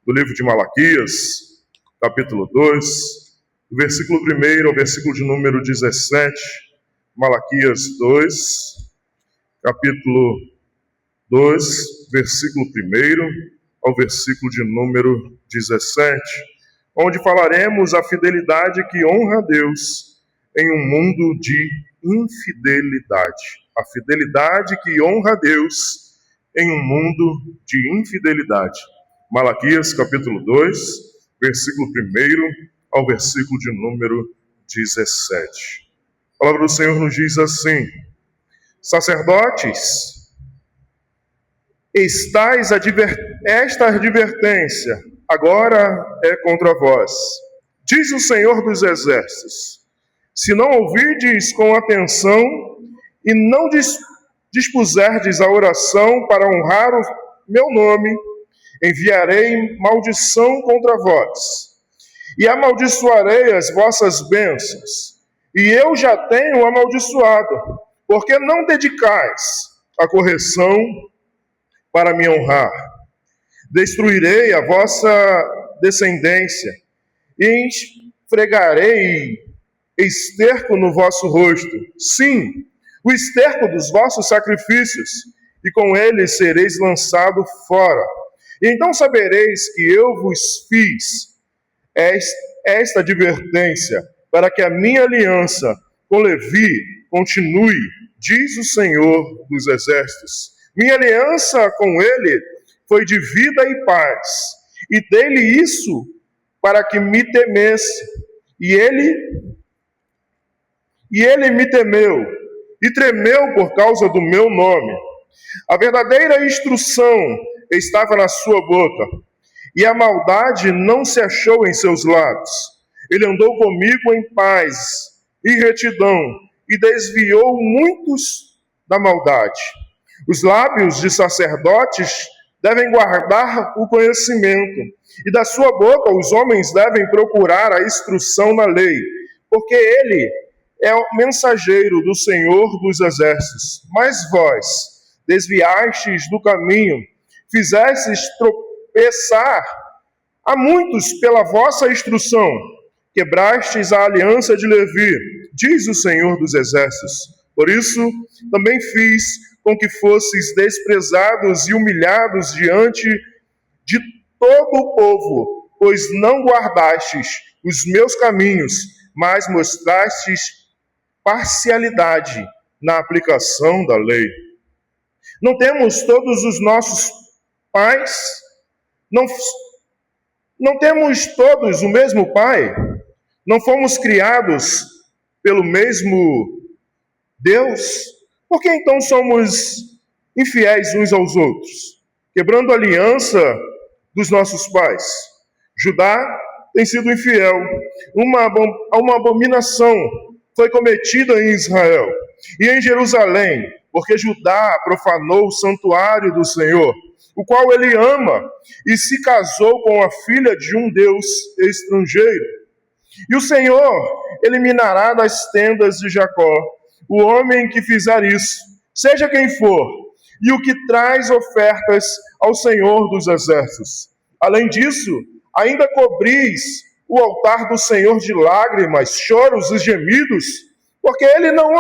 do livro de Malaquias, capítulo 2, do versículo 1 ao versículo de número 17. Malaquias 2, capítulo 2, versículo 1 ao versículo de número 17, onde falaremos a fidelidade que honra a Deus em um mundo de infidelidade. A fidelidade que honra a Deus em um mundo de infidelidade. Malaquias capítulo 2, versículo 1 ao versículo de número 17. A palavra do Senhor nos diz assim: sacerdotes, esta advertência agora é contra vós. Diz o Senhor dos Exércitos: se não ouvirdes com atenção e não dispuserdes a oração para honrar o meu nome, enviarei maldição contra vós, e amaldiçoarei as vossas bênçãos. E eu já tenho amaldiçoado, porque não dedicais a correção para me honrar. Destruirei a vossa descendência, e esfregarei esterco no vosso rosto. Sim, o esterco dos vossos sacrifícios, e com ele sereis lançado fora. E então sabereis que eu vos fiz esta advertência, para que a minha aliança com Levi continue, diz o Senhor dos Exércitos. Minha aliança com ele foi de vida e paz, e dei-lhe isso para que me temesse. E ele me temeu, e tremeu por causa do meu nome. A verdadeira instrução estava na sua boca, e a maldade não se achou em seus lábios. Ele andou comigo em paz e retidão, e desviou muitos da maldade. Os lábios de sacerdotes devem guardar o conhecimento, e da sua boca os homens devem procurar a instrução na lei, porque ele é o mensageiro do Senhor dos Exércitos. Mas vós desviastes do caminho, fizestes tropeçar a muitos pela vossa instrução, quebrastes a aliança de Levi, diz o Senhor dos Exércitos. Por isso também fiz com que fosseis desprezados e humilhados diante de todo o povo, pois não guardastes os meus caminhos, mas mostrastes parcialidade na aplicação da lei. Não temos todos os nossos pais? Não temos todos o mesmo Pai? Não fomos criados pelo mesmo Deus? Por que então somos infiéis uns aos outros, quebrando a aliança dos nossos pais? Judá tem sido infiel. Uma abominação foi cometida em Israel e em Jerusalém, porque Judá profanou o santuário do Senhor, o qual ele ama, e se casou com a filha de um Deus estrangeiro. E o Senhor eliminará das tendas de Jacó o homem que fizer isso, seja quem for, e o que traz ofertas ao Senhor dos Exércitos. Além disso, ainda cobris o altar do Senhor de lágrimas, choros e gemidos, porque ele não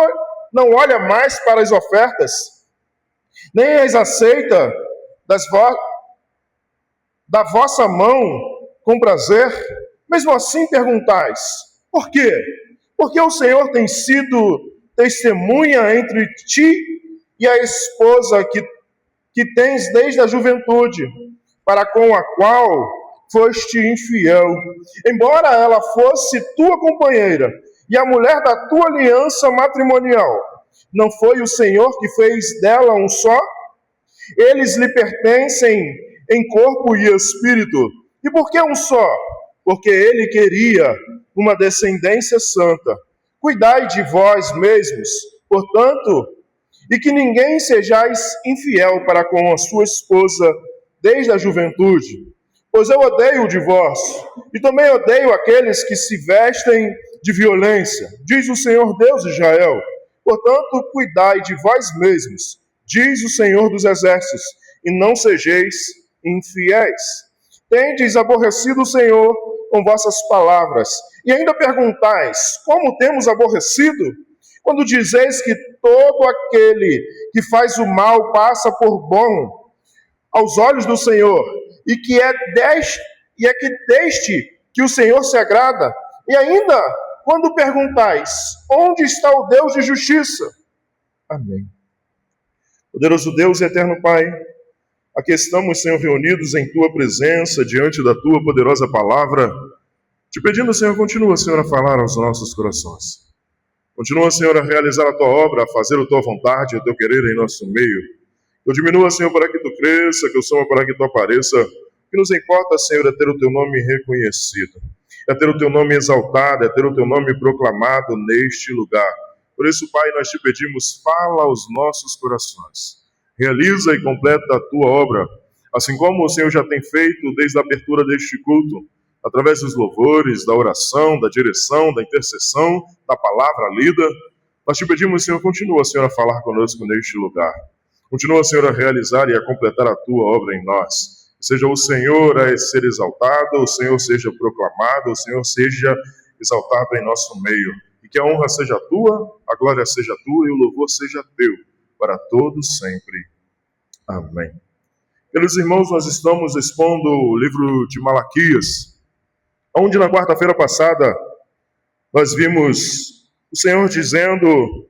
olha mais para as ofertas, nem as aceita da vossa mão com prazer. Mesmo assim perguntais: por quê? Porque o Senhor tem sido testemunha entre ti e a esposa que tens desde a juventude, para com a qual foste infiel, embora ela fosse tua companheira e a mulher da tua aliança matrimonial. Não foi o Senhor que fez dela um só? Eles lhe pertencem em corpo e espírito. E por que um só? Porque ele queria uma descendência santa. Cuidai de vós mesmos, portanto, e que ninguém sejais infiel para com a sua esposa desde a juventude. Pois eu odeio o divórcio, e também odeio aqueles que se vestem de violência, diz o Senhor Deus de Israel. Portanto, cuidai de vós mesmos, diz o Senhor dos Exércitos, e não sejais infiéis. Tendes aborrecido o Senhor com vossas palavras. E ainda perguntais, como temos aborrecido? Quando dizeis que todo aquele que faz o mal passa por bom aos olhos do Senhor, e que é deste que o Senhor se agrada. E ainda, quando perguntais, onde está o Deus de justiça? Amém. Poderoso Deus e eterno Pai, aqui estamos, Senhor, reunidos em Tua presença, diante da Tua poderosa palavra, te pedindo, Senhor, continua, Senhor, a falar aos nossos corações. Continua, Senhor, a realizar a Tua obra, a fazer a Tua vontade, o Teu querer em nosso meio. Eu diminua, Senhor, para que Tu cresça, que eu soma para que Tu apareça. O que nos importa, Senhor, é ter o Teu nome reconhecido, é ter o Teu nome exaltado, é ter o Teu nome proclamado neste lugar. Por isso, Pai, nós te pedimos, fala aos nossos corações. Realiza e completa a Tua obra, assim como o Senhor já tem feito desde a abertura deste culto, através dos louvores, da oração, da direção, da intercessão, da palavra lida. Nós te pedimos, Senhor, continua, Senhor, a falar conosco neste lugar. Continua, Senhor, a realizar e a completar a Tua obra em nós. Seja o Senhor a ser exaltado, o Senhor seja proclamado, o Senhor seja exaltado em nosso meio. E que a honra seja Tua, a glória seja Tua e o louvor seja Teu, para todos sempre. Amém. Queridos irmãos, nós estamos expondo o livro de Malaquias, onde na quarta-feira passada nós vimos o Senhor dizendo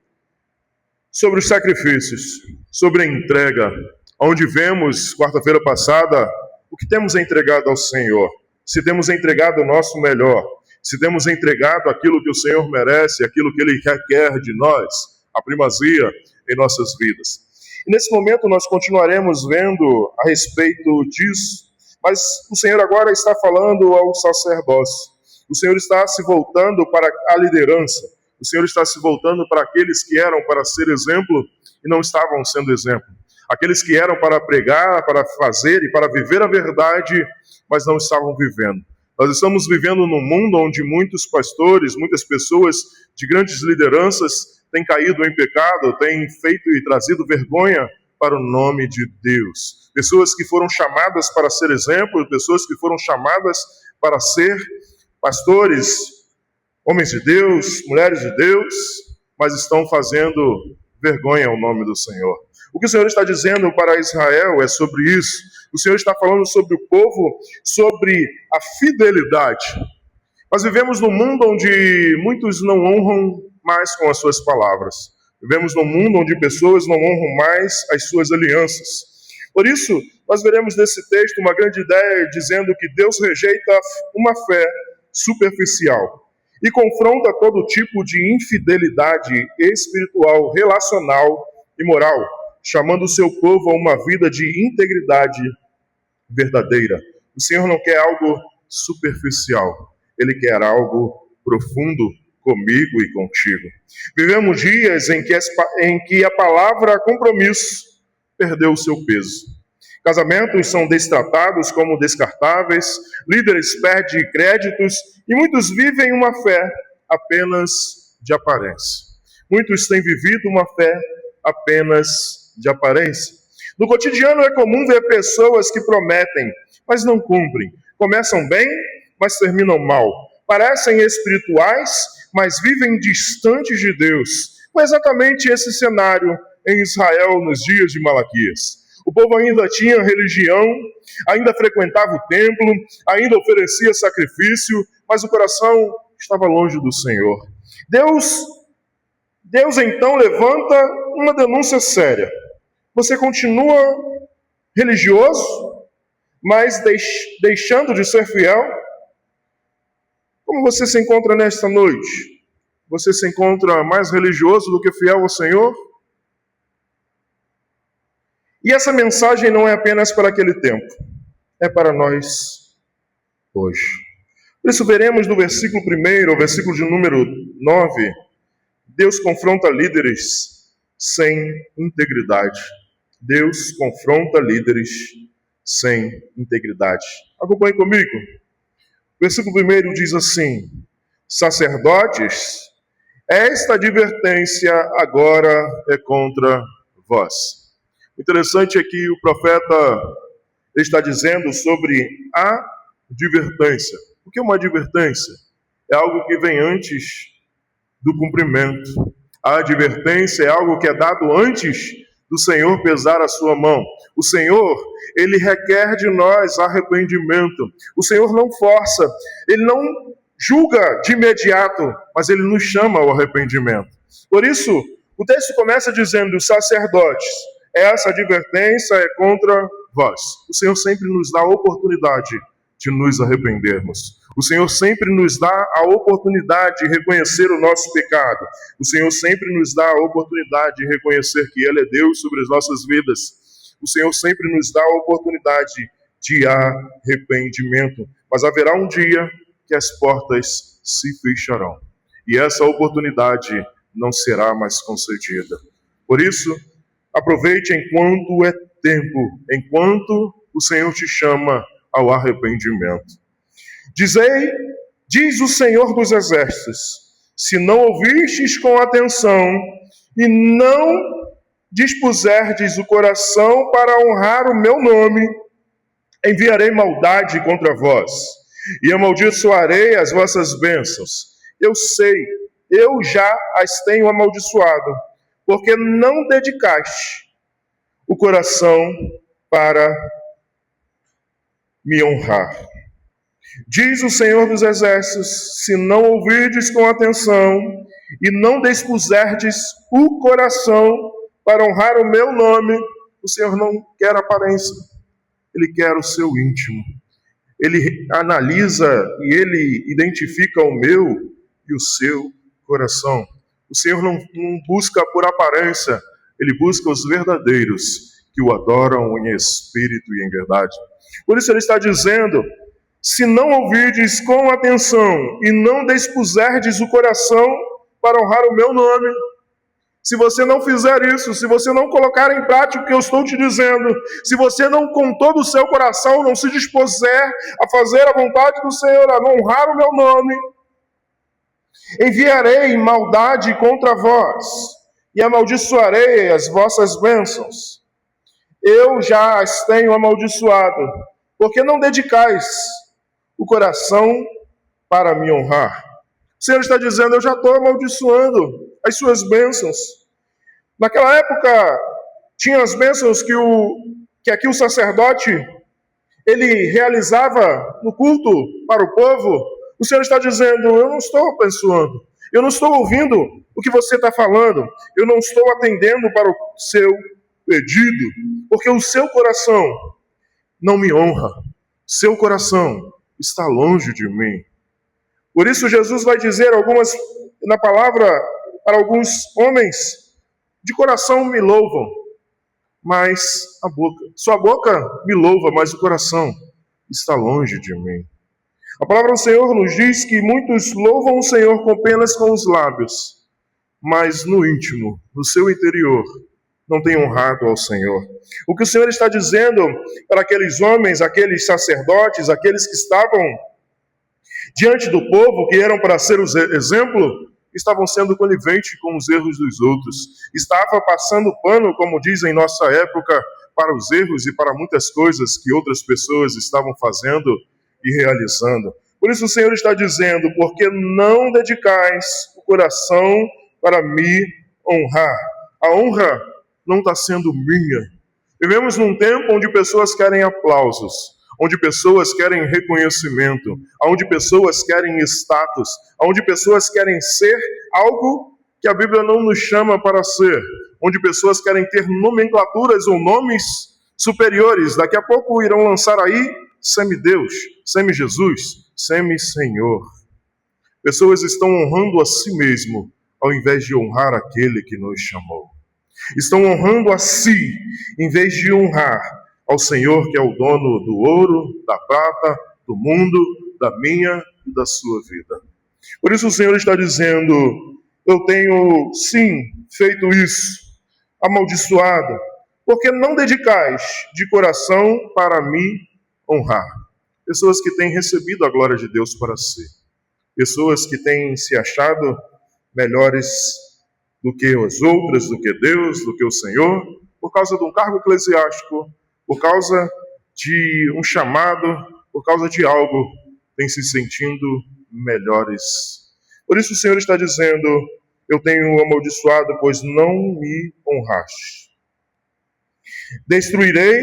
sobre os sacrifícios, sobre a entrega, onde vemos, quarta-feira passada, o que temos entregado ao Senhor, se temos entregado o nosso melhor, se temos entregado aquilo que o Senhor merece, aquilo que Ele requer de nós, a primazia em nossas vidas. E nesse momento nós continuaremos vendo a respeito disso, mas o Senhor agora está falando ao sacerdócio. O Senhor está se voltando para a liderança. O Senhor está se voltando para aqueles que eram para ser exemplo e não estavam sendo exemplo. Aqueles que eram para pregar, para fazer e para viver a verdade, mas não estavam vivendo. Nós estamos vivendo num mundo onde muitos pastores, muitas pessoas de grandes lideranças têm caído em pecado, têm feito e trazido vergonha para o nome de Deus. Pessoas que foram chamadas para ser exemplo, pessoas que foram chamadas para ser pastores, homens de Deus, mulheres de Deus, mas estão fazendo vergonha ao nome do Senhor. O que o Senhor está dizendo para Israel é sobre isso. O Senhor está falando sobre o povo, sobre a fidelidade. Nós vivemos num mundo onde muitos não honram mais com as suas palavras. Vivemos num mundo onde pessoas não honram mais as suas alianças. Por isso, nós veremos nesse texto uma grande ideia dizendo que Deus rejeita uma fé superficial e confronta todo tipo de infidelidade espiritual, relacional e moral, chamando o seu povo a uma vida de integridade verdadeira. O Senhor não quer algo superficial, Ele quer algo profundo comigo e contigo. Vivemos dias em que a palavra compromisso perdeu o seu peso. Casamentos são destratados como descartáveis, líderes perdem créditos e muitos vivem uma fé apenas de aparência. Muitos têm vivido uma fé apenas de aparência. No cotidiano é comum ver pessoas que prometem, mas não cumprem. Começam bem, mas terminam mal. Parecem espirituais, mas vivem distantes de Deus. Foi exatamente esse cenário em Israel nos dias de Malaquias. O povo ainda tinha religião, ainda frequentava o templo, ainda oferecia sacrifício, mas o coração estava longe do Senhor. Deus então levanta uma denúncia séria. Você continua religioso, mas deixando de ser fiel? Como você se encontra nesta noite? Você se encontra mais religioso do que fiel ao Senhor? E essa mensagem não é apenas para aquele tempo, é para nós hoje. Por isso veremos no versículo 1, o versículo de número 9, Deus confronta líderes sem integridade. Deus confronta líderes sem integridade. Acompanhe comigo. O versículo 1 diz assim: sacerdotes, esta advertência agora é contra vós. O interessante é que o profeta Ele está dizendo sobre a advertência. O que é uma advertência? É algo que vem antes do cumprimento. A advertência é algo que é dado antes do Senhor pesar a sua mão. O Senhor, Ele requer de nós arrependimento. O Senhor não força, Ele não julga de imediato, mas Ele nos chama ao arrependimento. Por isso, o texto começa dizendo: os sacerdotes, essa advertência é contra vós. O Senhor sempre nos dá a oportunidade de nos arrependermos. O Senhor sempre nos dá a oportunidade de reconhecer o nosso pecado. O Senhor sempre nos dá a oportunidade de reconhecer que Ele é Deus sobre as nossas vidas. O Senhor sempre nos dá a oportunidade de arrependimento. Mas haverá um dia que as portas se fecharão. E essa oportunidade não será mais concedida. Por isso, aproveite enquanto é tempo, enquanto o Senhor te chama ao arrependimento. Diz o Senhor dos Exércitos: se não ouvistes com atenção e não dispuserdes o coração para honrar o meu nome, enviarei maldade contra vós e amaldiçoarei as vossas bênçãos. Eu sei, eu já as tenho amaldiçoado, porque não dedicaste o coração para me honrar. Diz o Senhor dos Exércitos: se não ouvirdes com atenção e não dispuserdes o coração para honrar o meu nome, o Senhor não quer aparência, Ele quer o seu íntimo. Ele analisa e Ele identifica o meu e o seu coração. O Senhor não busca por aparência, Ele busca os verdadeiros que o adoram em espírito e em verdade. Por isso Ele está dizendo: se não ouvirdes com atenção e não dispuserdes o coração para honrar o meu nome, se você não fizer isso, se você não colocar em prática o que eu estou te dizendo, se você não com todo o seu coração não se dispuser a fazer a vontade do Senhor, a honrar o meu nome, enviarei maldade contra vós e amaldiçoarei as vossas bênçãos. Eu já as tenho amaldiçoado, porque não dedicais o coração para me honrar. O Senhor está dizendo: eu já estou amaldiçoando as suas bênçãos. Naquela época, tinha as bênçãos que aqui o sacerdote, ele realizava no culto para o povo. O Senhor está dizendo: eu não estou abençoando, eu não estou ouvindo o que você está falando, eu não estou atendendo para o seu pedido, porque o seu coração não me honra, seu coração está longe de mim. Por isso Jesus vai dizer na palavra para alguns homens: de coração me louvam, mas sua boca me louva, mas o coração está longe de mim. A palavra do Senhor nos diz que muitos louvam o Senhor apenas com os lábios, mas no íntimo, no seu interior, não tem honrado ao Senhor. O que o Senhor está dizendo para aqueles homens, aqueles sacerdotes, aqueles que estavam diante do povo, que eram para ser o exemplo, estavam sendo coniventes com os erros dos outros. Estava passando pano, como diz em nossa época, para os erros e para muitas coisas que outras pessoas estavam fazendo e realizando. Por isso o Senhor está dizendo: porque não dedicais o coração para me honrar. A honra não está sendo minha. Vivemos num tempo onde pessoas querem aplausos, onde pessoas querem reconhecimento, onde pessoas querem status, onde pessoas querem ser algo que a Bíblia não nos chama para ser, onde pessoas querem ter nomenclaturas ou nomes superiores. Daqui a pouco irão lançar aí semideus, semi-Jesus, semi-Senhor. Pessoas estão honrando a si mesmo, ao invés de honrar aquele que nos chamou. Estão honrando a si, em vez de honrar ao Senhor, que é o dono do ouro, da prata, do mundo, da minha e da sua vida. Por isso o Senhor está dizendo: eu tenho sim feito isso, amaldiçoado, porque não dedicais de coração para me honrar. Pessoas que têm recebido a glória de Deus para si, pessoas que têm se achado melhores do que as outras, do que Deus, do que o Senhor, por causa de um cargo eclesiástico, por causa de um chamado, por causa de algo, têm se sentindo melhores. Por isso o Senhor está dizendo: eu tenho amaldiçoado, pois não me honraste. Destruirei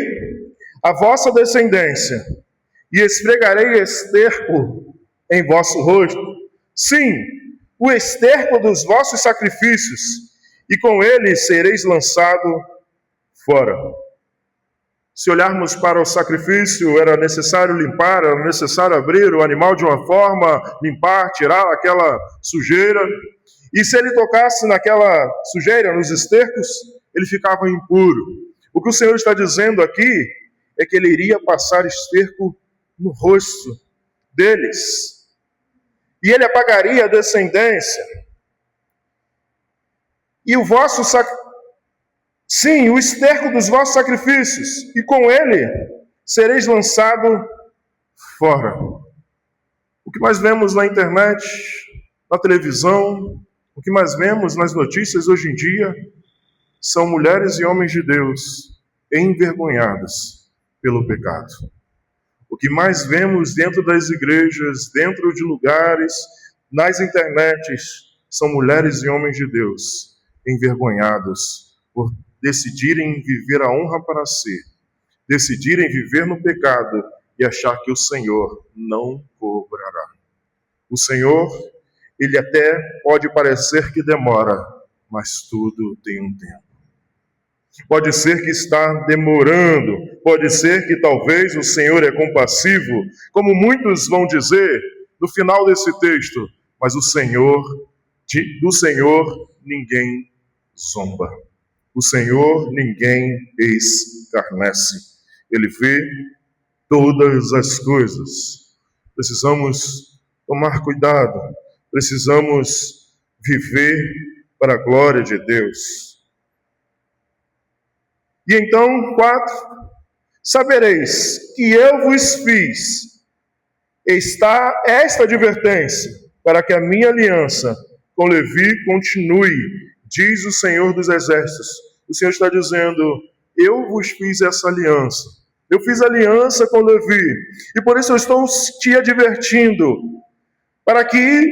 a vossa descendência e esfregarei esterco em vosso rosto. Sim, o esterco dos vossos sacrifícios, e com ele sereis lançado fora. Se olharmos para o sacrifício, era necessário limpar, era necessário abrir o animal de uma forma, limpar, tirar aquela sujeira. E se ele tocasse naquela sujeira, nos estercos, ele ficava impuro. O que o Senhor está dizendo aqui é que ele iria passar esterco no rosto deles. E ele apagaria a descendência. E o vosso sim, o esterco dos vossos sacrifícios, e com ele sereis lançado fora. O que mais vemos na internet, na televisão, o que mais vemos nas notícias hoje em dia, são mulheres e homens de Deus envergonhados pelo pecado. O que mais vemos dentro das igrejas, dentro de lugares, nas internets, são mulheres e homens de Deus envergonhados por decidirem viver a honra para si, decidirem viver no pecado e achar que o Senhor não cobrará. O Senhor, ele até pode parecer que demora, mas tudo tem um tempo. Pode ser que está demorando, pode ser que talvez o Senhor é compassivo, como muitos vão dizer no final desse texto, mas do Senhor ninguém zomba. O Senhor ninguém escarnece. Ele vê todas as coisas. Precisamos tomar cuidado. Precisamos viver para a glória de Deus. E então, 4, sabereis que eu vos fiz esta advertência, para que a minha aliança com Levi continue, diz o Senhor dos Exércitos. O Senhor está dizendo: eu vos fiz essa aliança. Eu fiz aliança com Levi. E por isso eu estou te advertindo, para que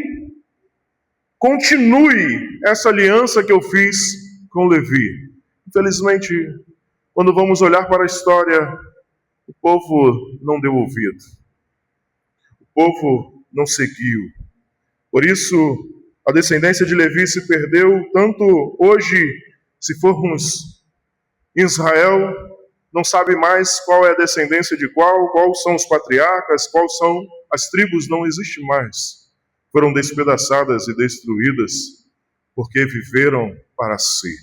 continue essa aliança que eu fiz com Levi. Infelizmente, quando vamos olhar para a história, o povo não deu ouvido. O povo não seguiu. Por isso, a descendência de Levi se perdeu. Tanto hoje, se formos em Israel, não sabe mais qual é a descendência de quais são os patriarcas, quais são as tribos, não existe mais. Foram despedaçadas e destruídas porque viveram para si,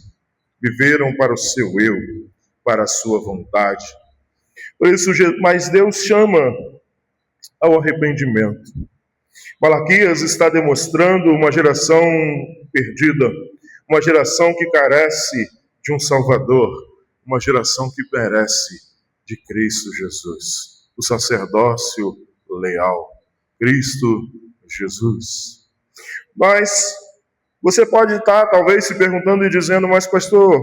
viveram para o seu eu, para a sua vontade. Por isso, mas Deus chama ao arrependimento. Malaquias está demonstrando uma geração perdida, uma geração que carece de um Salvador, uma geração que perece de Cristo Jesus, o sacerdócio leal, Cristo Jesus. Mas você pode estar talvez se perguntando e dizendo: mas pastor,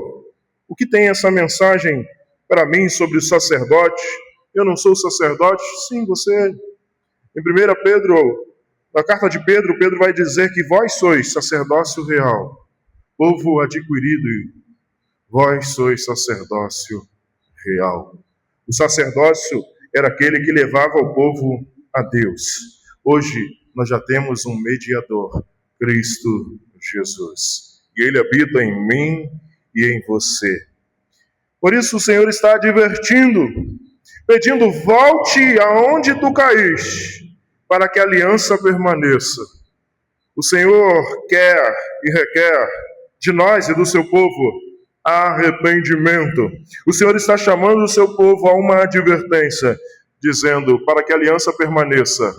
o que tem essa mensagem para mim sobre o sacerdote? Eu não sou sacerdote? Sim, você. Em 1 Pedro, na carta de Pedro, Pedro vai dizer que vós sois sacerdócio real, povo adquirido, vós sois sacerdócio real. O sacerdócio era aquele que levava o povo a Deus. Hoje nós já temos um mediador, Cristo Jesus. E Ele habita em mim e em você. Por isso o Senhor está advertindo, pedindo: volte aonde tu caíste, para que a aliança permaneça. O Senhor quer e requer de nós e do seu povo arrependimento. O Senhor está chamando o seu povo a uma advertência, dizendo: para que a aliança permaneça,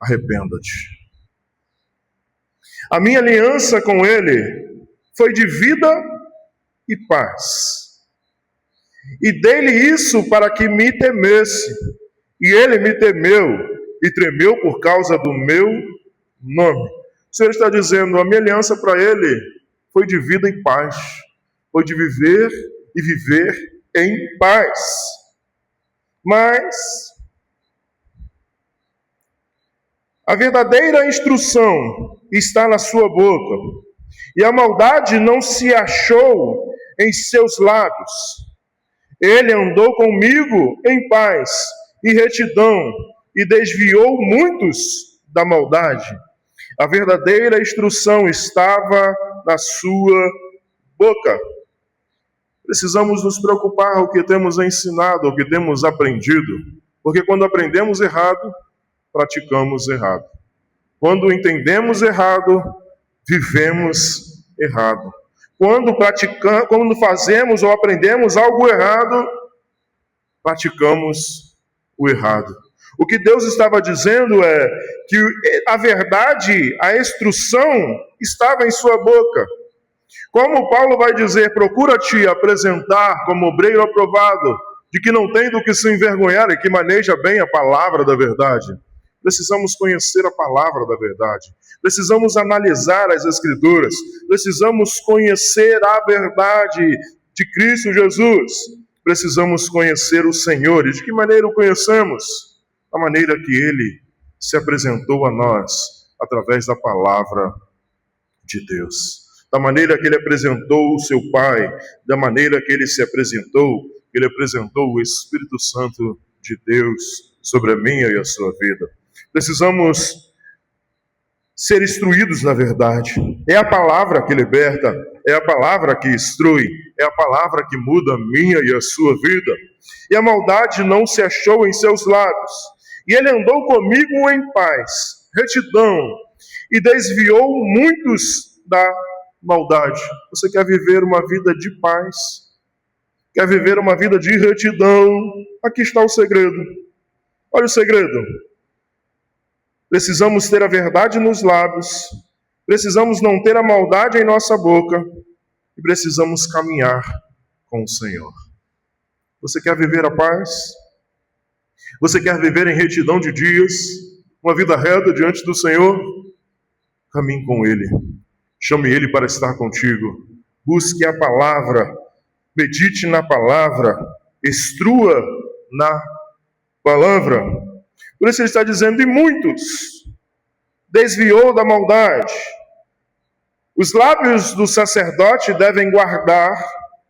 arrependa-te. A minha aliança com ele foi de vida e paz. E dei-lhe isso para que me temesse. E ele me temeu e tremeu por causa do meu nome. O Senhor está dizendo: a minha aliança para ele foi de vida e paz. Foi de viver e viver em paz. Mas a verdadeira instrução está na sua boca, e a maldade não se achou em seus lábios. Ele andou comigo em paz e retidão, e desviou muitos da maldade. A verdadeira instrução estava na sua boca. Precisamos nos preocupar com o que temos ensinado, o que temos aprendido, porque quando aprendemos errado, praticamos errado. Quando entendemos errado, vivemos errado. Quando fazemos ou aprendemos algo errado, praticamos o errado. O que Deus estava dizendo é que a verdade, a instrução estava em sua boca. Como Paulo vai dizer, procura te apresentar como obreiro aprovado, de que não tem do que se envergonhar e que maneja bem a palavra da verdade. Precisamos conhecer a palavra da verdade. Precisamos analisar as Escrituras. Precisamos conhecer a verdade de Cristo Jesus. Precisamos conhecer o Senhor. E de que maneira o conhecemos? Da maneira que Ele se apresentou a nós, através da palavra de Deus. Da maneira que Ele apresentou o seu Pai, da maneira que Ele se apresentou, Ele apresentou o Espírito Santo de Deus sobre a minha e a sua vida. Precisamos ser instruídos na verdade. É a palavra que liberta, é a palavra que instrui, é a palavra que muda a minha e a sua vida. E a maldade não se achou em seus lábios. E ele andou comigo em paz, retidão, e desviou muitos da maldade. Você quer viver uma vida de paz? Quer viver uma vida de retidão? Aqui está o segredo. Olha o segredo. Precisamos ter a verdade nos lábios, precisamos não ter a maldade em nossa boca e precisamos caminhar com o Senhor. Você quer viver a paz? Você quer viver em retidão de dias, uma vida reta diante do Senhor? Caminhe com Ele, chame Ele para estar contigo, busque a palavra, medite na palavra, instrua na palavra. Por isso ele está dizendo, e muitos desviou da maldade. Os lábios do sacerdote devem guardar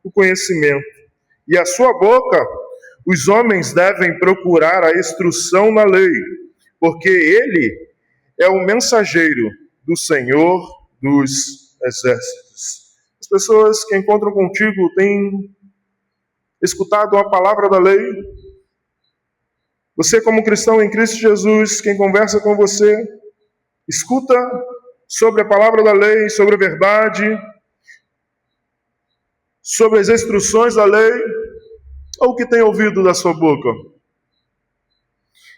o conhecimento, e a sua boca, os homens devem procurar a instrução na lei, porque ele é o mensageiro do Senhor dos exércitos. As pessoas que encontram contigo têm escutado a palavra da lei? Você, como cristão em Cristo Jesus, quem conversa com você, escuta sobre a palavra da lei, sobre a verdade, sobre as instruções da lei, ou o que tem ouvido da sua boca?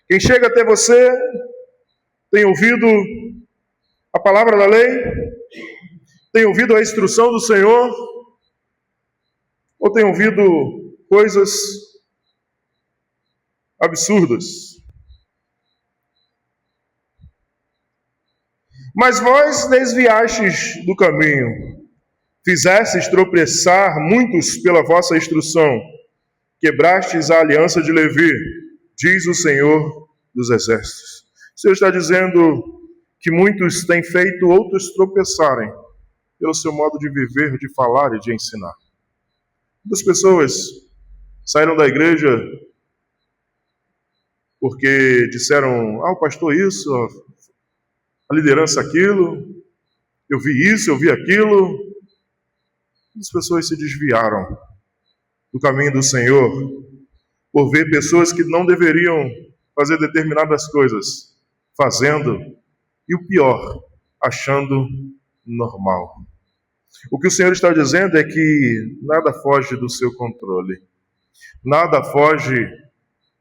Quem chega até você, tem ouvido a palavra da lei? Tem ouvido a instrução do Senhor? Ou tem ouvido coisas absurdas? Mas vós desviastes do caminho, fizestes tropeçar muitos pela vossa instrução, quebrastes a aliança de Levi, diz o Senhor dos exércitos. O Senhor está dizendo que muitos têm feito outros tropeçarem pelo seu modo de viver, de falar e de ensinar. Muitas pessoas saíram da igreja porque disseram, o pastor isso, a liderança aquilo, eu vi isso, eu vi aquilo. As pessoas se desviaram do caminho do Senhor por ver pessoas que não deveriam fazer determinadas coisas fazendo, e o pior, achando normal. O que o Senhor está dizendo é que nada foge do seu controle, nada foge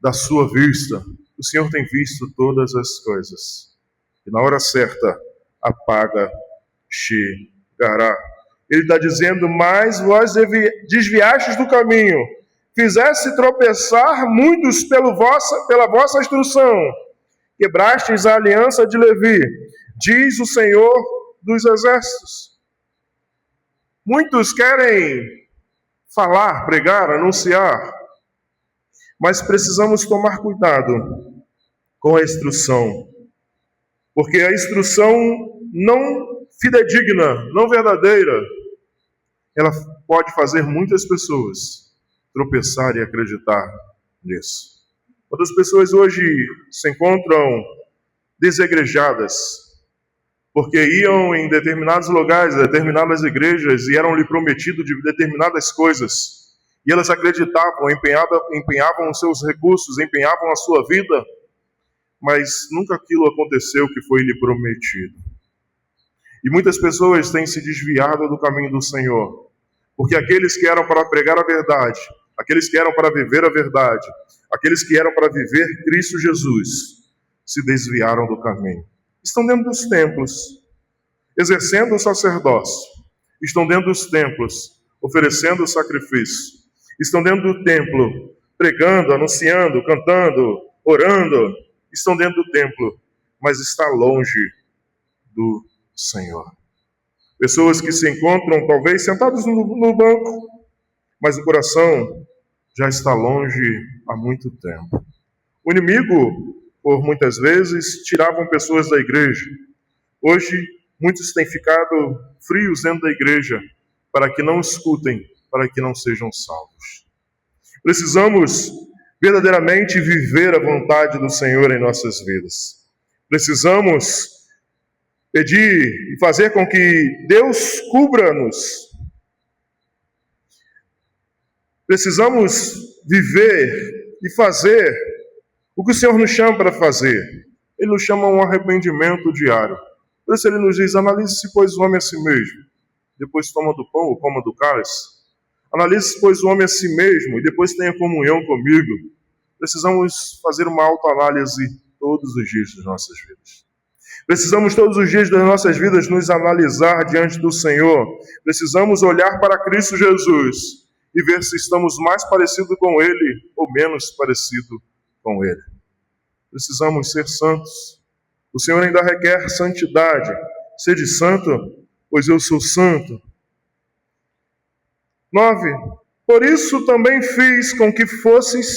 da sua vista. O Senhor tem visto todas as coisas, e na hora certa a paga chegará. Ele está dizendo, mas vós desviastes do caminho, fizeste tropeçar muitos pela vossa instrução, quebrastes a aliança de Levi, diz o Senhor dos exércitos. Muitos querem falar, pregar, anunciar, Mas precisamos tomar cuidado com a instrução, porque a instrução não fidedigna, não verdadeira, ela pode fazer muitas pessoas tropeçar e acreditar nisso. Quantas pessoas hoje se encontram desigrejadas, porque iam em determinados lugares, determinadas igrejas, e eram-lhe prometido de determinadas coisas, e elas acreditavam, empenhavam os seus recursos, empenhavam a sua vida, mas nunca aquilo aconteceu que foi lhe prometido. E muitas pessoas têm se desviado do caminho do Senhor, porque aqueles que eram para pregar a verdade, aqueles que eram para viver a verdade, aqueles que eram para viver Cristo Jesus, se desviaram do caminho. Estão dentro dos templos, exercendo o sacerdócio, estão dentro dos templos, oferecendo o sacrifício, estão dentro do templo, pregando, anunciando, cantando, orando, estão dentro do templo, mas está longe do Senhor. Pessoas que se encontram talvez sentados no banco, mas o coração já está longe há muito tempo. O inimigo, por muitas vezes, tiravam pessoas da igreja. Hoje, muitos têm ficado frios dentro da igreja para que não escutem, para que não sejam salvos. Precisamos verdadeiramente viver a vontade do Senhor em nossas vidas. Precisamos pedir e fazer com que Deus cubra-nos. Precisamos viver e fazer o que o Senhor nos chama para fazer. Ele nos chama a um arrependimento diário. Por isso ele nos diz: analise-se, pois, o homem a si mesmo. Depois toma do pão ou coma do cálice. Analise-se, pois, o homem a si mesmo e depois tenha comunhão comigo. Precisamos fazer uma autoanálise todos os dias das nossas vidas. Precisamos todos os dias das nossas vidas nos analisar diante do Senhor. Precisamos olhar para Cristo Jesus e ver se estamos mais parecidos com Ele ou menos parecidos com Ele. Precisamos ser santos. O Senhor ainda requer santidade. Sede santo, pois eu sou santo. 9. Por isso também fiz com que fosseis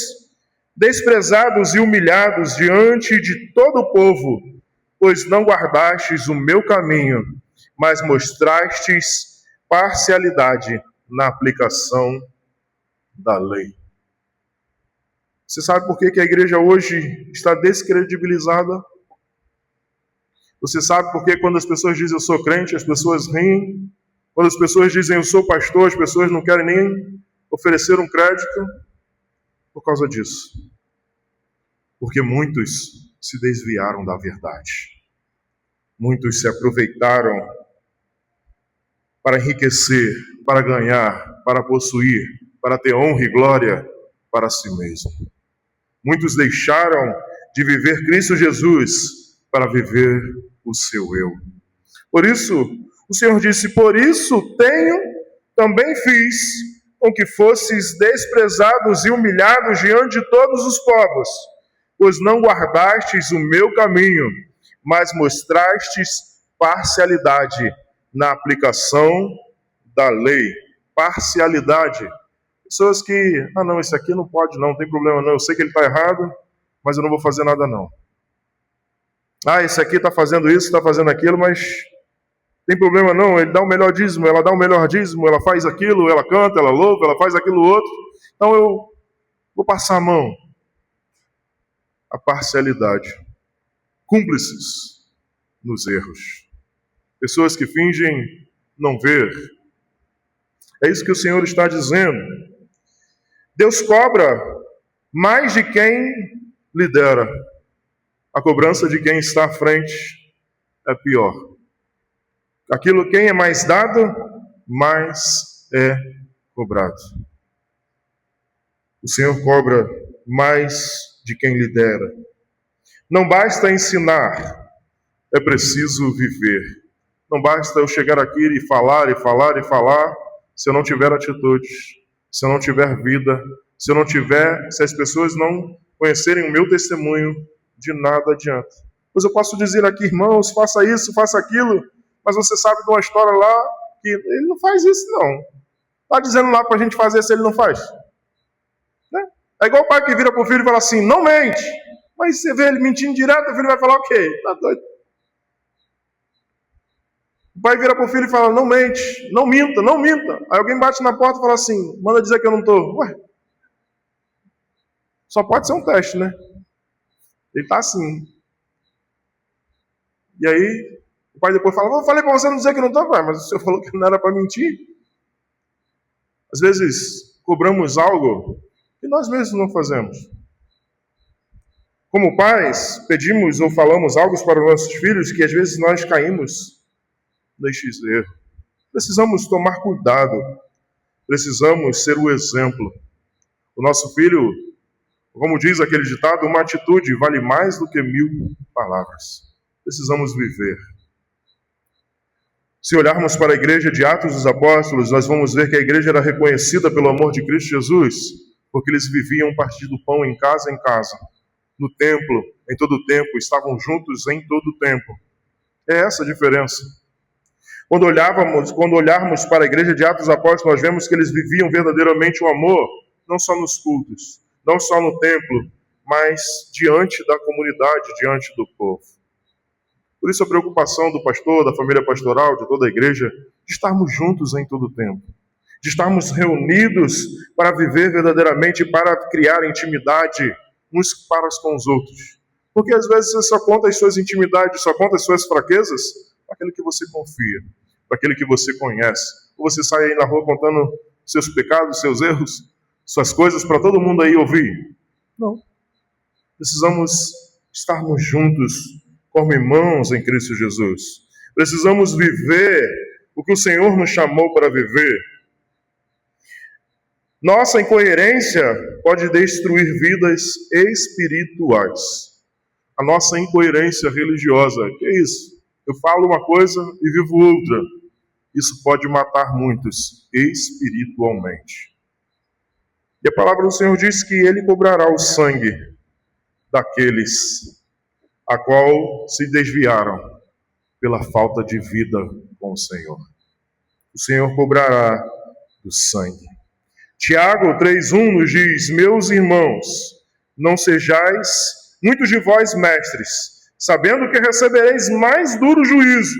desprezados e humilhados diante de todo o povo, pois não guardastes o meu caminho, mas mostrastes parcialidade na aplicação da lei. Você sabe por que a igreja hoje está descredibilizada? Você sabe por que quando as pessoas dizem eu sou crente, as pessoas riem? Quando as pessoas dizem eu sou pastor, as pessoas não querem nem oferecer um crédito? Por causa disso. Porque muitos se desviaram da verdade. Muitos se aproveitaram para enriquecer, para ganhar, para possuir, para ter honra e glória para si mesmo. Muitos deixaram de viver Cristo Jesus para viver o seu eu. Por isso, o Senhor disse: por isso também fiz com que fosses desprezados e humilhados diante de todos os povos, pois não guardastes o meu caminho, mas mostrastes parcialidade na aplicação da lei. Parcialidade. Pessoas que, não, isso aqui não pode não tem problema não, eu sei que ele está errado, mas eu não vou fazer nada não. Esse aqui está fazendo isso, está fazendo aquilo, mas tem problema não, ele dá o melhor dízimo, ela dá o melhor dízimo, ela faz aquilo, ela canta, ela louva, ela faz aquilo outro, então eu vou passar a mão. A parcialidade. Cúmplices nos erros. Pessoas que fingem não ver. É isso que o Senhor está dizendo. Deus cobra mais de quem lidera. A cobrança de quem está à frente é pior. Quem é mais dado, mais é cobrado. O Senhor cobra mais de quem lidera. Não basta ensinar, é preciso viver. Não basta eu chegar aqui e falar, se eu não tiver atitude, se eu não tiver vida, se as pessoas não conhecerem o meu testemunho, de nada adianta. Pois eu posso dizer aqui, irmãos, faça isso, faça aquilo, mas você sabe de uma história lá que ele não faz isso não. Está dizendo lá para a gente fazer se ele não faz. Né? É igual o pai que vira para o filho e fala assim, não mente. Mas você vê ele mentindo direto, o filho vai falar o quê? Tá doido? O pai vira para o filho e fala, não mente, não minta, não minta. Aí alguém bate na porta e fala assim, manda dizer que eu não estou. Ué, só pode ser um teste, né? Ele está assim. E aí, o pai depois fala, eu falei para você não dizer que não estou. Mas o senhor falou que não era para mentir. Às vezes, cobramos algo que nós mesmos não fazemos. Como pais, pedimos ou falamos algo para os nossos filhos que às vezes nós caímos neste erro. Precisamos tomar cuidado. Precisamos ser o exemplo. O nosso filho, como diz aquele ditado, uma atitude vale mais do que 1000 palavras. Precisamos viver. Se olharmos para a igreja de Atos dos Apóstolos, nós vamos ver que a igreja era reconhecida pelo amor de Cristo Jesus, porque eles viviam partindo pão em casa, no templo, em todo o tempo, estavam juntos em todo o tempo. É essa a diferença. Quando olharmos para a igreja de Atos dos Apóstolos, nós vemos que eles viviam verdadeiramente o amor, não só nos cultos, não só no templo, mas diante da comunidade, diante do povo. Por isso a preocupação do pastor, da família pastoral, de toda a igreja, de estarmos juntos em todo o tempo, de estarmos reunidos para viver verdadeiramente, para criar intimidade uns para com os outros. Porque às vezes você só conta as suas intimidades, só conta as suas fraquezas para aquele que você confia, para aquele que você conhece. Ou você sai aí na rua contando seus pecados, seus erros, suas coisas para todo mundo aí ouvir. Não. Precisamos estarmos juntos como irmãos em Cristo Jesus. Precisamos viver o que o Senhor nos chamou para viver. Nossa incoerência pode destruir vidas espirituais. A nossa incoerência religiosa, que é isso? Eu falo uma coisa e vivo outra. Isso pode matar muitos espiritualmente. E a palavra do Senhor diz que Ele cobrará o sangue daqueles a qual se desviaram pela falta de vida com o Senhor. O Senhor cobrará do sangue. Tiago 3,1 nos diz, meus irmãos, não sejais muitos de vós mestres, sabendo que recebereis mais duro juízo.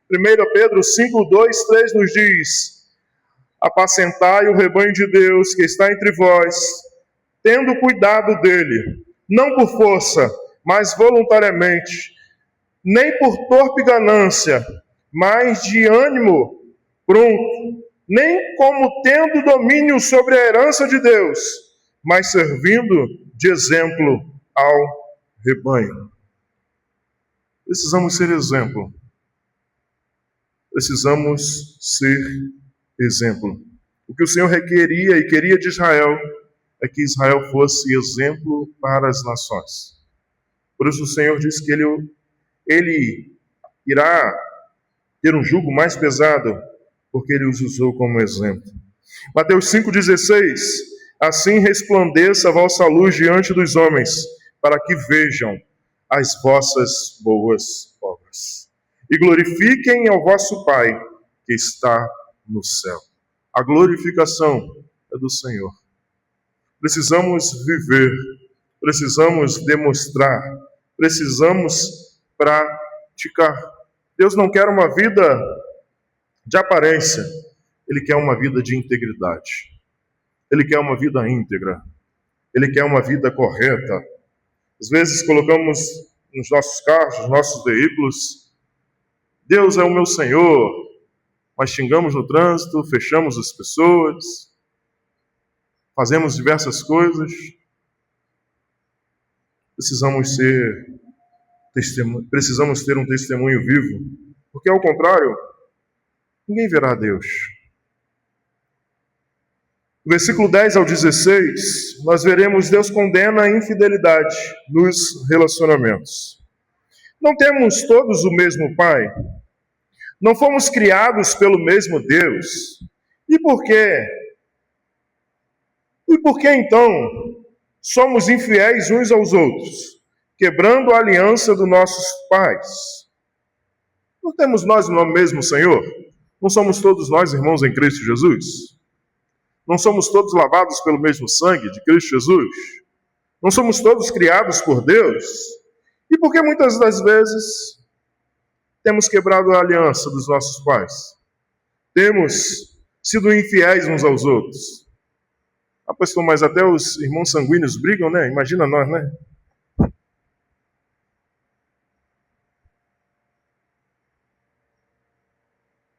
1 Pedro 5:2-3 nos diz, apacentai o rebanho de Deus que está entre vós, tendo cuidado dele, não por força, mas voluntariamente, nem por torpe ganância, mas de ânimo pronto, nem como tendo domínio sobre a herança de Deus, mas servindo de exemplo ao rebanho. Precisamos ser exemplo. Precisamos ser exemplo. O que o Senhor requeria e queria de Israel é que Israel fosse exemplo para as nações. Por isso o Senhor diz que ele irá ter um jugo mais pesado, porque ele os usou como exemplo. Mateus 5,16, assim resplandeça a vossa luz diante dos homens, para que vejam as vossas boas obras. E glorifiquem ao vosso Pai, que está no céu. A glorificação é do Senhor. Precisamos viver, precisamos demonstrar, precisamos praticar. Deus não quer uma vida de aparência, Ele quer uma vida de integridade. Ele quer uma vida íntegra. Ele quer uma vida correta. Às vezes colocamos nos nossos carros, nos nossos veículos, Deus é o meu Senhor, mas xingamos no trânsito, fechamos as pessoas, fazemos diversas coisas. Precisamos ter um testemunho vivo, porque ao contrário, ninguém verá Deus. No versículo 10 ao 16, nós veremos Deus condena a infidelidade nos relacionamentos. Não temos todos o mesmo Pai? Não fomos criados pelo mesmo Deus? E por quê? E por que então somos infiéis uns aos outros, quebrando a aliança dos nossos pais? Não temos nós o mesmo Senhor? Não somos todos nós irmãos em Cristo Jesus? Não somos todos lavados pelo mesmo sangue de Cristo Jesus? Não somos todos criados por Deus? E por que muitas das vezes temos quebrado a aliança dos nossos pais? Temos sido infiéis uns aos outros? Ah, pastor, mas até os irmãos sanguíneos brigam, né? Imagina nós, né?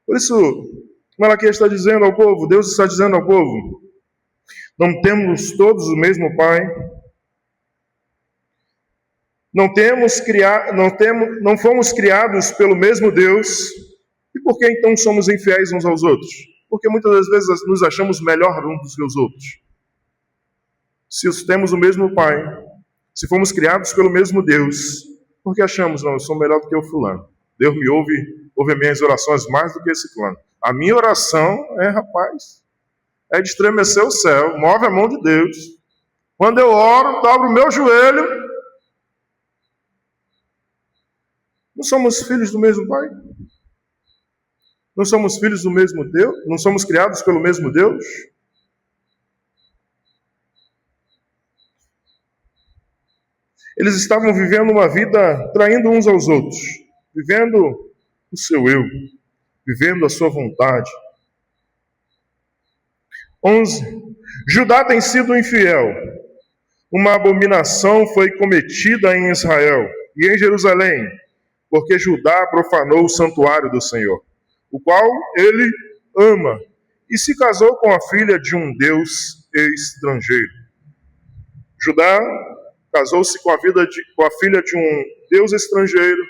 Por isso, Malaquias está dizendo ao povo, Deus está dizendo ao povo, não temos todos o mesmo Pai, não fomos criados pelo mesmo Deus, e por que então somos infiéis uns aos outros? Porque muitas das vezes nos achamos melhor uns que os outros. Se temos o mesmo Pai, se fomos criados pelo mesmo Deus, por que achamos, não, eu sou melhor do que o fulano? Deus me ouve as minhas orações mais do que esse fulano. A minha oração é de estremecer o céu, move a mão de Deus. Quando eu oro, dobro o meu joelho. Não somos filhos do mesmo Pai? Não somos filhos do mesmo Deus? Não somos criados pelo mesmo Deus? Eles estavam vivendo uma vida traindo uns aos outros, vivendo o seu eu, vivendo a sua vontade. 11. Judá tem sido infiel. Uma abominação foi cometida em Israel e em Jerusalém, porque Judá profanou o santuário do Senhor, o qual ele ama, e se casou com a filha de um deus estrangeiro. Judá casou-se com a filha de um deus estrangeiro,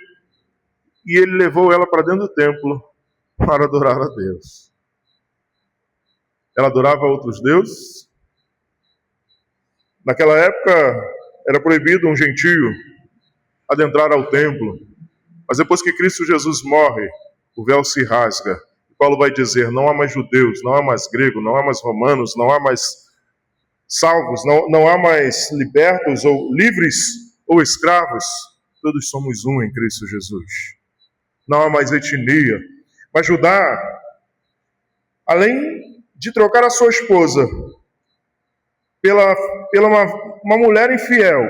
e ele levou ela para dentro do templo para adorar a Deus. Ela adorava outros deuses. Naquela época era proibido um gentio adentrar ao templo. Mas depois que Cristo Jesus morre, o véu se rasga. Paulo vai dizer, não há mais judeus, não há mais grego, não há mais romanos, não há mais salvos, não há mais libertos ou livres ou escravos. Todos somos um em Cristo Jesus. Não há mais etnia. Mas Judá, além de trocar a sua esposa pela uma mulher infiel,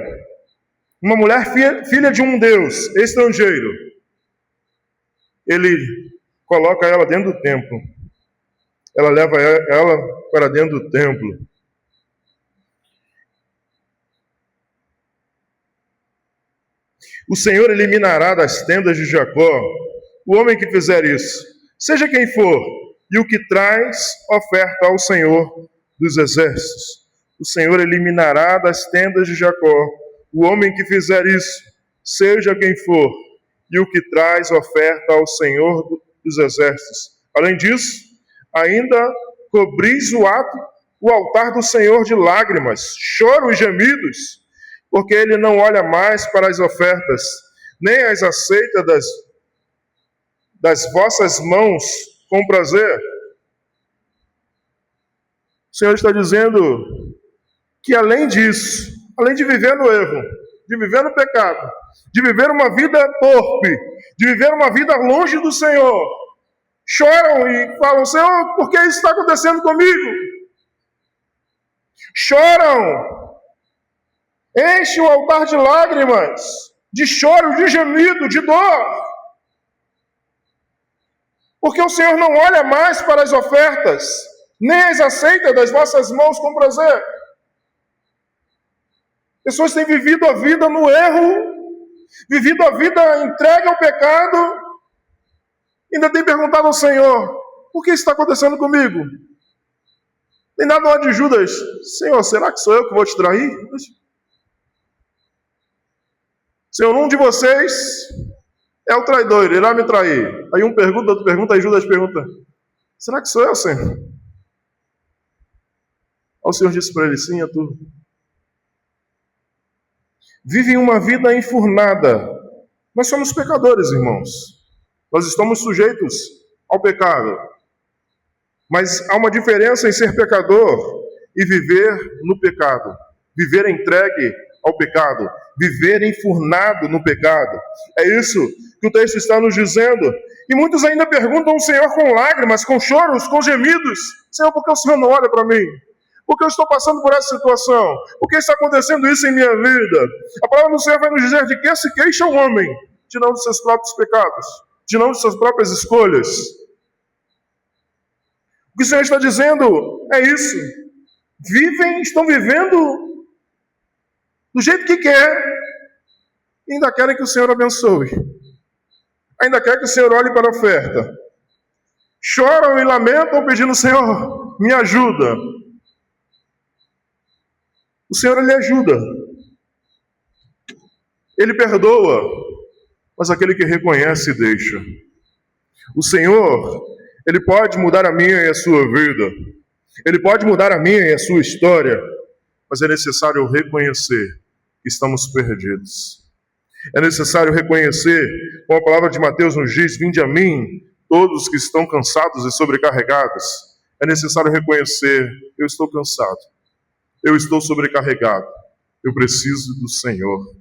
uma mulher filha de um deus estrangeiro, ele coloca ela dentro do templo. Ela leva ela para dentro do templo. O Senhor eliminará das tendas de Jacó o homem que fizer isso, seja quem for, e o que traz oferta ao Senhor dos exércitos. O Senhor eliminará das tendas de Jacó o homem que fizer isso, seja quem for, e o que traz oferta ao Senhor dos exércitos. Além disso, ainda cobris o altar do Senhor de lágrimas, choro e gemidos, porque ele não olha mais para as ofertas, nem as aceita das vossas mãos com prazer. O Senhor está dizendo que além disso, além de viver no erro, de viver no pecado, de viver uma vida torpe, de viver uma vida longe do Senhor, choram e falam, Senhor, por que isso está acontecendo comigo? Choram, enchem o altar de lágrimas, de choro, de gemido, de dor. Porque o Senhor não olha mais para as ofertas, nem as aceita das vossas mãos com prazer. Pessoas têm vivido a vida no erro, vivido a vida entregue ao pecado, ainda tem perguntado ao Senhor, por que isso está acontecendo comigo? Tem dado uma de Judas, Senhor, será que sou eu que vou te trair? Senhor, um de vocês é o traidor, ele irá me trair. Aí um pergunta, outro pergunta, aí Judas pergunta, será que sou eu, Senhor? Aí o Senhor disse para ele, sim, é tu. Vivem uma vida enfurnada. Nós somos pecadores, irmãos. Nós estamos sujeitos ao pecado. Mas há uma diferença em ser pecador e viver no pecado. Viver entregue ao pecado. Viver enfurnado no pecado. É isso que o texto está nos dizendo. E muitos ainda perguntam ao Senhor com lágrimas, com choros, com gemidos: Senhor, por que o Senhor não olha para mim? Por que eu estou passando por essa situação? Por que está acontecendo isso em minha vida? A palavra do Senhor vai nos dizer de que se queixa o homem, de não dos seus próprios pecados, de não de suas próprias escolhas. O que o Senhor está dizendo é isso. Estão vivendo do jeito que quer, e ainda querem que o Senhor abençoe. Ainda quer que o Senhor olhe para a oferta. Choram e lamentam pedindo: Senhor, me ajuda. O Senhor, Ele ajuda. Ele perdoa, mas aquele que reconhece deixa. O Senhor, Ele pode mudar a minha e a sua vida. Ele pode mudar a minha e a sua história, mas é necessário reconhecer que estamos perdidos. É necessário reconhecer, como a palavra de Mateus nos diz: vinde a mim, todos que estão cansados e sobrecarregados. É necessário reconhecer: eu estou cansado, eu estou sobrecarregado, eu preciso do Senhor,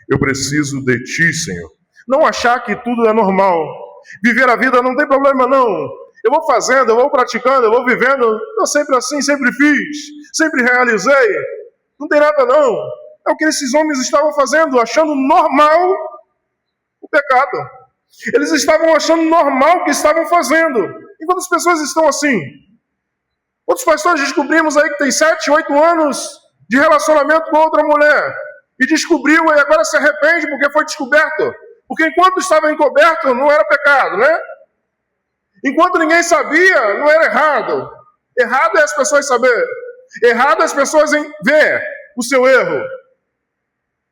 eu preciso de Ti, Senhor. Não achar que tudo é normal. Viver a vida não tem problema não. Eu vou fazendo, eu vou praticando, eu vou vivendo. Eu sempre assim, sempre fiz, sempre realizei. Não tem nada não. É o que esses homens estavam fazendo, achando normal o pecado. Eles estavam achando normal o que estavam fazendo. Enquanto as pessoas estão assim. Outros pastores descobrimos aí que tem 7, 8 anos de relacionamento com outra mulher. E descobriu e agora se arrepende porque foi descoberto. Porque enquanto estava encoberto não era pecado, né? Enquanto ninguém sabia, não era errado. Errado é as pessoas saber. Errado é as pessoas ver o seu erro.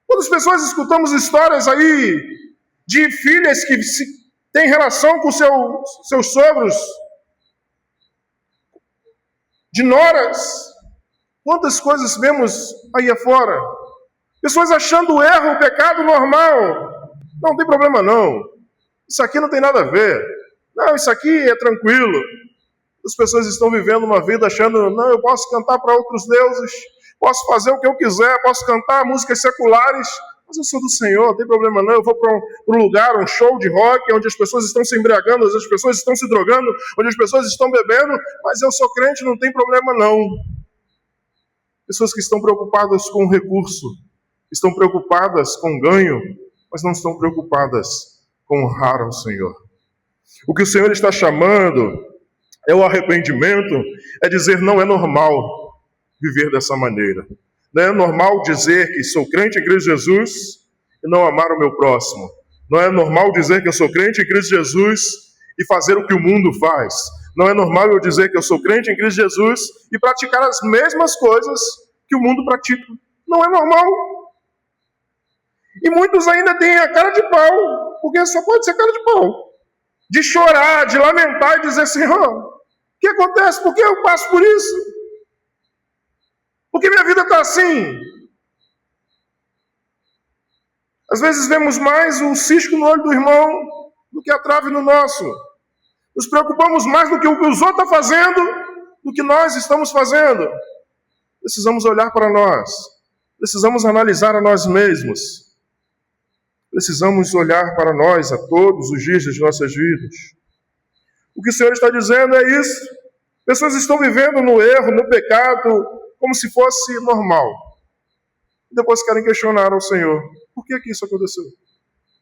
Quantas pessoas escutamos histórias aí de filhas que têm relação com seus sogros, de noras? Quantas coisas vemos aí afora? Pessoas achando o erro, o pecado normal. Não tem problema não. Isso aqui não tem nada a ver. Não, isso aqui é tranquilo. As pessoas estão vivendo uma vida achando: não, eu posso cantar para outros deuses, posso fazer o que eu quiser, posso cantar músicas seculares, mas eu sou do Senhor, não tem problema não. Eu vou para um lugar, um show de rock, onde as pessoas estão se embriagando, onde as pessoas estão se drogando, onde as pessoas estão bebendo, mas eu sou crente, não tem problema não. Pessoas que estão preocupadas com o recurso, estão preocupadas com ganho, mas não estão preocupadas com honrar ao Senhor. O que o Senhor está chamando é o arrependimento, é dizer: não é normal viver dessa maneira. Não é normal dizer que sou crente em Cristo Jesus e não amar o meu próximo. Não é normal dizer que eu sou crente em Cristo Jesus e fazer o que o mundo faz. Não é normal eu dizer que eu sou crente em Cristo Jesus e praticar as mesmas coisas que o mundo pratica. Não é normal. E muitos ainda têm a cara de pau, porque só pode ser cara de pau. De chorar, de lamentar e dizer: Senhor, o que acontece? Por que eu passo por isso? Por que minha vida está assim? Às vezes vemos mais o cisco no olho do irmão do que a trave no nosso. Nos preocupamos mais do que o que os outros estão fazendo do que nós estamos fazendo. Precisamos olhar para nós. Precisamos analisar a nós mesmos. Precisamos olhar para nós a todos os dias das nossas vidas. O que o Senhor está dizendo é isso. Pessoas estão vivendo no erro, no pecado, como se fosse normal. Depois querem questionar ao Senhor: por que isso aconteceu?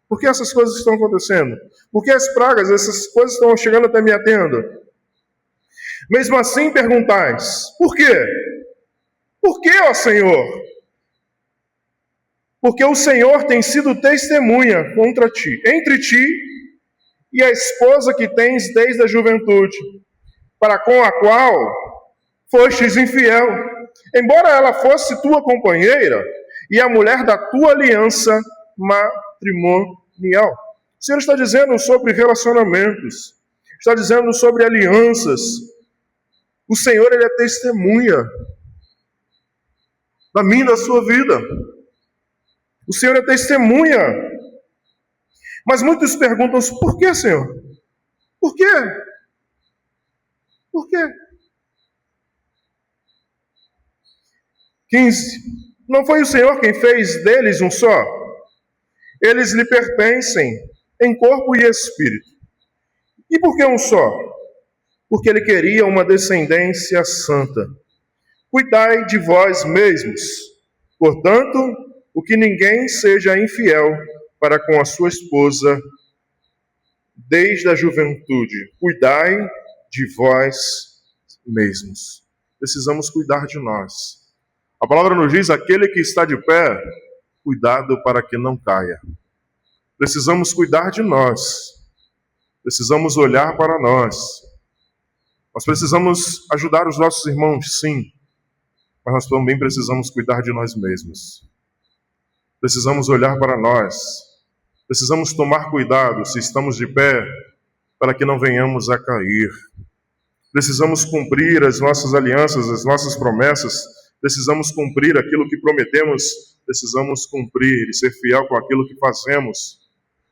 Por que essas coisas estão acontecendo? Por que as pragas, essas coisas estão chegando até minha tenda? Mesmo assim perguntais: por quê? Por que, ó Senhor? Porque o Senhor tem sido testemunha contra ti, entre ti e a esposa que tens desde a juventude, para com a qual fostes infiel, embora ela fosse tua companheira e a mulher da tua aliança matrimonial. O Senhor está dizendo sobre relacionamentos, está dizendo sobre alianças. O Senhor, Ele é testemunha da minha e da sua vida. O Senhor é testemunha. Mas muitos perguntam: por que, Senhor? Por quê? Por quê? 15. Não foi o Senhor quem fez deles um só? Eles lhe pertencem. em corpo e espírito. E por que um só? Porque ele queria uma descendência santa. Cuidai de vós mesmos. Portanto, o que ninguém seja infiel para com a sua esposa desde a juventude. Cuidai de vós mesmos. Precisamos cuidar de nós. A palavra nos diz, aquele que está de pé, cuidado para que não caia. Precisamos cuidar de nós. Precisamos olhar para nós. Nós precisamos ajudar os nossos irmãos, sim. Mas nós também precisamos cuidar de nós mesmos. Precisamos olhar para nós. Precisamos tomar cuidado se estamos de pé, para que não venhamos a cair. Precisamos cumprir as nossas alianças, as nossas promessas. Precisamos cumprir aquilo que prometemos. Precisamos cumprir e ser fiel com aquilo que fazemos.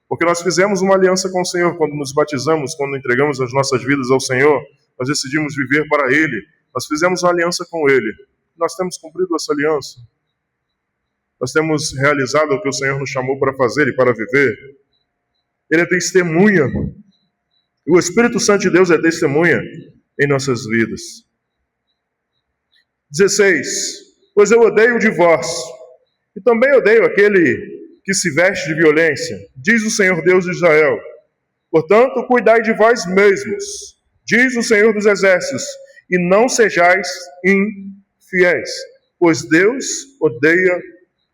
Porque nós fizemos uma aliança com o Senhor quando nos batizamos, quando entregamos as nossas vidas ao Senhor. Nós decidimos viver para Ele. Nós fizemos uma aliança com Ele. Nós temos cumprido essa aliança. Nós temos realizado o que o Senhor nos chamou para fazer e para viver. Ele é testemunha. O Espírito Santo de Deus é testemunha em nossas vidas. 16. Pois eu odeio o divórcio, e também odeio aquele que se veste de violência, diz o Senhor Deus de Israel. Portanto, cuidai de vós mesmos, diz o Senhor dos Exércitos, e não sejais infiéis, pois Deus odeia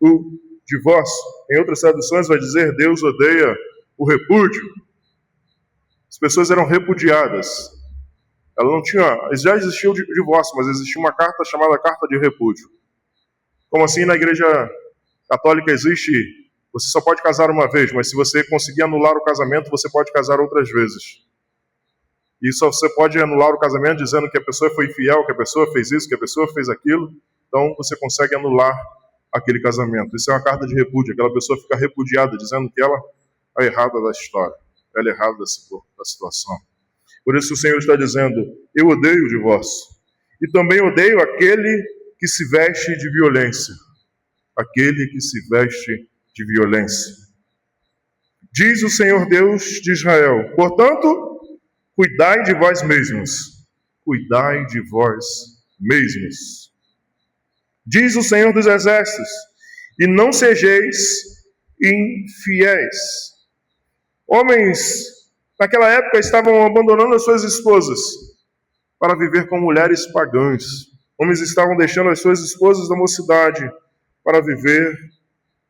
o divórcio. Em outras traduções vai dizer, Deus odeia o repúdio. As pessoas eram repudiadas. Ela não tinha, já existia o divórcio, mas existia uma carta chamada carta de repúdio. Como assim na igreja católica existe, você só pode casar uma vez, mas se você conseguir anular o casamento, você pode casar outras vezes. E só você pode anular o casamento dizendo que a pessoa foi infiel, que a pessoa fez isso, que a pessoa fez aquilo. Então você consegue anular aquele casamento. Isso é uma carta de repúdio. Aquela pessoa fica repudiada, dizendo que ela é errada da história. Ela é errada da situação. Por isso o Senhor está dizendo, eu odeio o divórcio. E também odeio aquele que se veste de violência. Aquele que se veste de violência. Diz o Senhor Deus de Israel, portanto, cuidai de vós mesmos. Cuidai de vós mesmos. Diz o Senhor dos Exércitos, e não sejeis infiéis. Homens, naquela época, estavam abandonando as suas esposas para viver com mulheres pagãs. Homens estavam deixando as suas esposas da mocidade para viver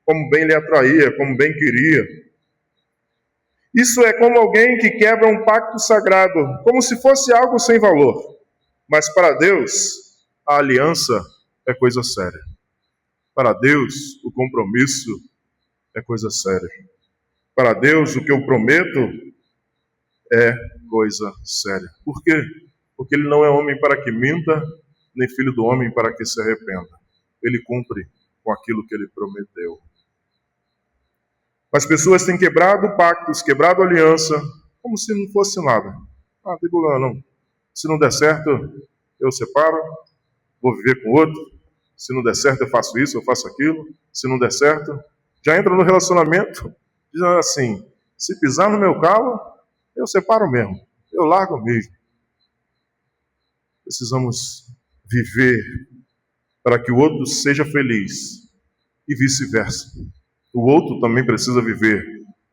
como bem lhe atraía, como bem queria. Isso é como alguém que quebra um pacto sagrado, como se fosse algo sem valor. Mas para Deus, a aliança é coisa séria. Para Deus, o compromisso é coisa séria. Para Deus, o que eu prometo é coisa séria. Por quê? Porque Ele não é homem para que minta, nem filho do homem para que se arrependa. Ele cumpre com aquilo que Ele prometeu. As pessoas têm quebrado pactos, quebrado aliança, como se não fosse nada. Não tem problema não. Se não der certo, eu separo, vou viver com outro. Se não der certo, eu faço isso, eu faço aquilo. Se não der certo, já entra no relacionamento, dizendo assim, se pisar no meu calo, eu separo mesmo, eu largo mesmo. Precisamos viver para que o outro seja feliz e vice-versa. O outro também precisa viver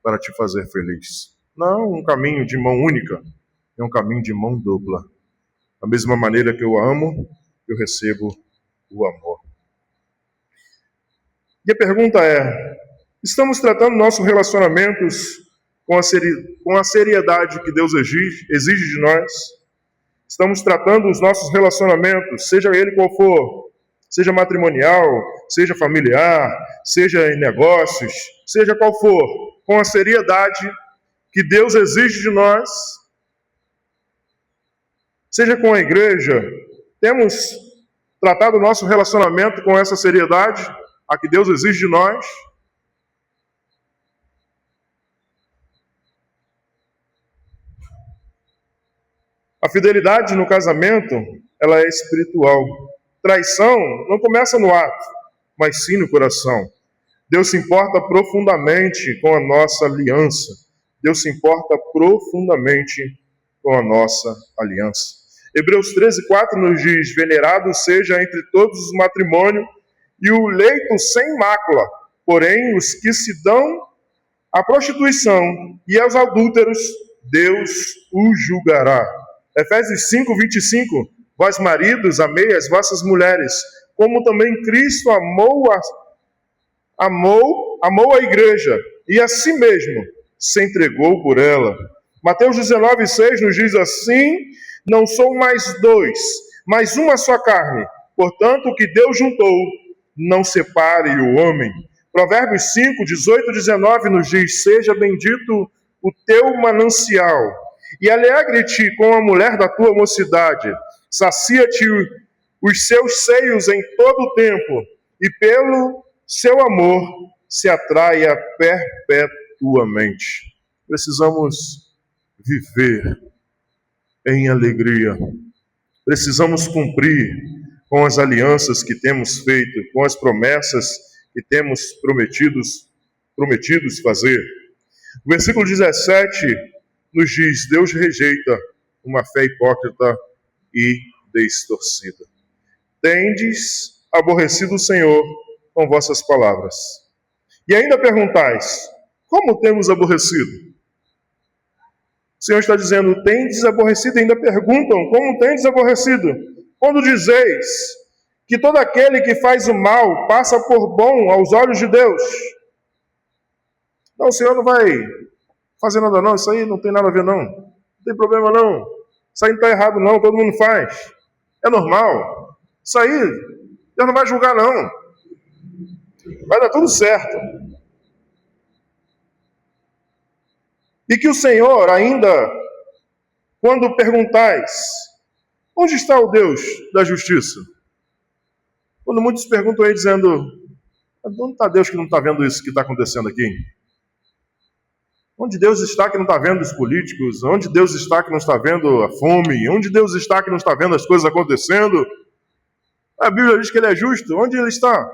para te fazer feliz. Não um caminho de mão única, é um caminho de mão dupla. Da mesma maneira que eu amo, eu recebo o amor. E a pergunta é, estamos tratando nossos relacionamentos com a seriedade que Deus exige de nós? Estamos tratando os nossos relacionamentos, seja ele qual for, seja matrimonial, seja familiar, seja em negócios, seja qual for, com a seriedade que Deus exige de nós, seja com a igreja, temos tratado o nosso relacionamento com essa seriedade, a que Deus exige de nós? A fidelidade no casamento, ela é espiritual. Traição não começa no ato, mas sim no coração. Deus se importa profundamente com a nossa aliança. Deus se importa profundamente com a nossa aliança. Hebreus 13:4 nos diz: venerado seja entre todos os matrimônios e o leito sem mácula, porém os que se dão à prostituição e aos adúlteros, Deus os julgará. Efésios 5:25, vós maridos, amei as vossas mulheres, como também Cristo amou a igreja e a si mesmo se entregou por ela. Mateus 19:6 nos diz assim: não sou mais dois, mas uma só carne. Portanto, o que Deus juntou, não separe o homem. Provérbios 5:18-19 nos diz: seja bendito o teu manancial, e alegre-te com a mulher da tua mocidade. Sacia-te os seus seios em todo o tempo, e pelo seu amor se atraia perpetuamente. Precisamos viver em alegria. Precisamos cumprir com as alianças que temos feito, com as promessas que temos prometidos fazer. O versículo 17 nos diz: Deus rejeita uma fé hipócrita e distorcida. Tendes aborrecido o Senhor com vossas palavras. E ainda perguntais: como temos aborrecido? O Senhor está dizendo: tendes aborrecido, e ainda perguntam: como tendes aborrecido? Quando dizeis que todo aquele que faz o mal passa por bom aos olhos de Deus. Não, o Senhor não vai fazer nada não, isso aí não tem nada a ver não. Não tem problema não. Isso aí não está errado não, todo mundo faz. É normal. Isso aí, Deus não vai julgar não. Vai dar tudo certo. E que o Senhor ainda, quando perguntais, onde está o Deus da justiça? Quando muitos perguntam aí dizendo: onde está Deus que não está vendo isso que está acontecendo aqui? Onde Deus está que não está vendo os políticos? Onde Deus está que não está vendo a fome? Onde Deus está que não está vendo as coisas acontecendo? A Bíblia diz que Ele é justo. Onde Ele está?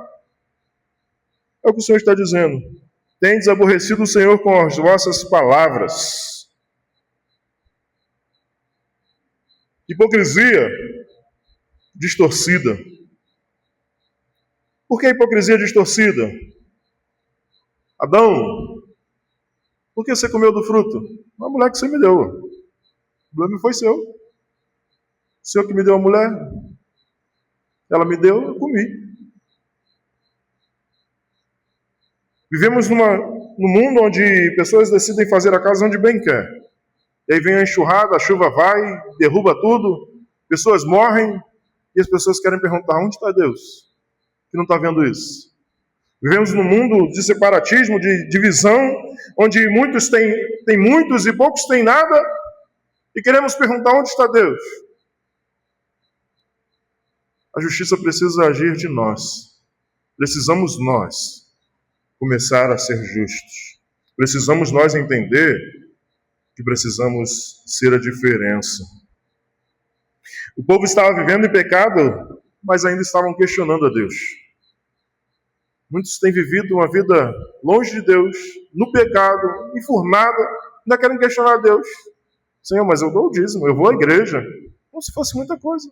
É o que o Senhor está dizendo. Tendes aborrecido o Senhor com as vossas palavras. Hipocrisia distorcida. Por que hipocrisia distorcida? Adão, por que você comeu do fruto? Uma mulher que você me deu. O problema foi seu. O Senhor que me deu a mulher, ela me deu, eu comi. Vivemos num mundo onde pessoas decidem fazer a casa onde bem quer. E aí vem a enxurrada, a chuva vai, derruba tudo, pessoas morrem, e as pessoas querem perguntar: onde está Deus? Que não está vendo isso. Vivemos num mundo de separatismo, de divisão, onde muitos têm muitos e poucos têm nada, e queremos perguntar: onde está Deus? A justiça precisa agir de nós. Precisamos nós começar a ser justos. Precisamos nós entender que precisamos ser a diferença. O povo estava vivendo em pecado, mas ainda estavam questionando a Deus. Muitos têm vivido uma vida longe de Deus, no pecado, enfurnada, ainda querem questionar a Deus. Senhor, mas eu dou o dízimo, eu vou à igreja. Como se fosse muita coisa.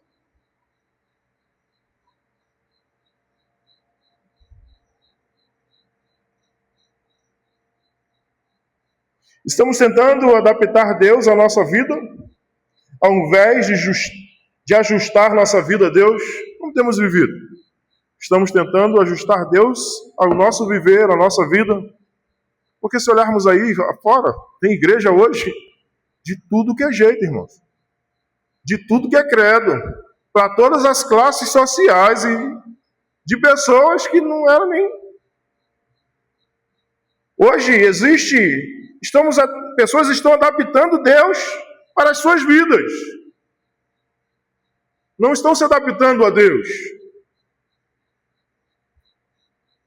Estamos tentando adaptar Deus à nossa vida, ao invés de ajustar nossa vida a Deus. Como temos vivido? Estamos tentando ajustar Deus ao nosso viver, à nossa vida. Porque se olharmos aí fora, tem igreja hoje de tudo que é jeito, irmãos. De tudo que é credo. Para todas as classes sociais e de pessoas que não eram nem... Hoje pessoas estão adaptando Deus para as suas vidas. Não estão se adaptando a Deus.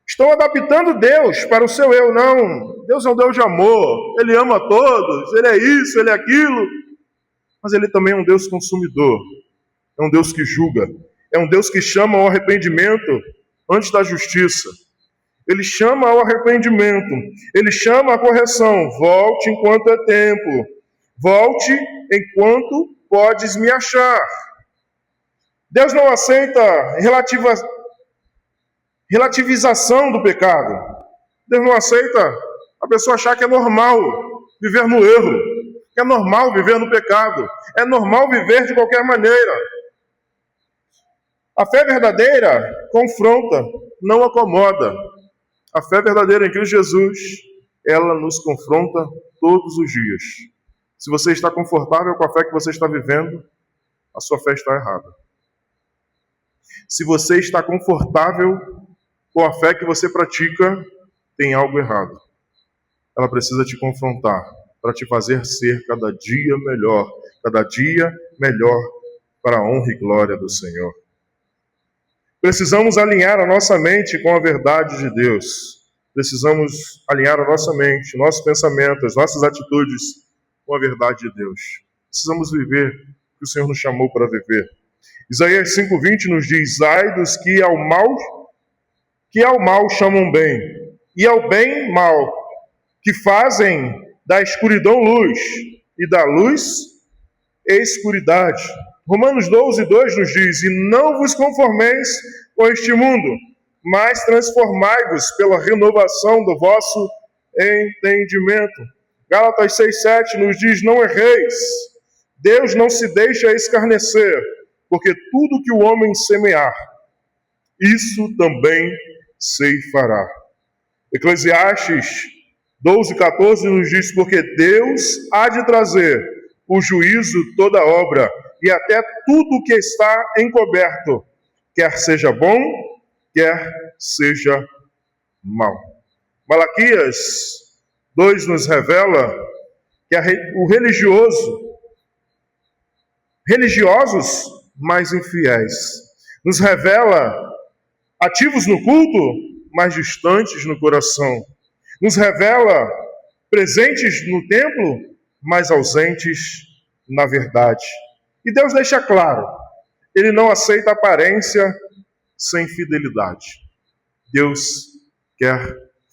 Estão adaptando Deus para o seu eu. Não, Deus é um Deus de amor. Ele ama todos. Ele é isso, Ele é aquilo. Mas Ele também é um Deus consumidor. É um Deus que julga. É um Deus que chama ao arrependimento antes da justiça. Ele chama ao arrependimento, ele chama à correção. Volte enquanto é tempo, volte enquanto podes me achar. Deus não aceita relativização do pecado. Deus não aceita a pessoa achar que é normal viver no erro, que é normal viver no pecado, é normal viver de qualquer maneira. A fé verdadeira confronta, não acomoda. A fé verdadeira em Cristo Jesus, ela nos confronta todos os dias. Se você está confortável com a fé que você está vivendo, a sua fé está errada. Se você está confortável com a fé que você pratica, tem algo errado. Ela precisa te confrontar para te fazer ser cada dia melhor para a honra e glória do Senhor. Precisamos alinhar a nossa mente com a verdade de Deus. Precisamos alinhar a nossa mente, nossos pensamentos, as nossas atitudes com a verdade de Deus. Precisamos viver o que o Senhor nos chamou para viver. Isaías 5:20 nos diz: ai dos que ao mal chamam bem, e ao bem mal, que fazem da escuridão luz, e da luz escuridade. Romanos 12:2 nos diz: e não vos conformeis com este mundo, mas transformai-vos pela renovação do vosso entendimento. Gálatas 6:7 nos diz: não erreis, Deus não se deixa escarnecer, porque tudo que o homem semear, isso também ceifará. Eclesiastes 12:14 nos diz: porque Deus há de trazer o juízo toda obra, e até tudo que está encoberto, quer seja bom, quer seja mal. Malaquias 2 nos revela que religiosos, mas infiéis, nos revela ativos no culto, mas distantes no coração, nos revela presentes no templo, mas ausentes na verdade. E Deus deixa claro, Ele não aceita aparência sem fidelidade. Deus quer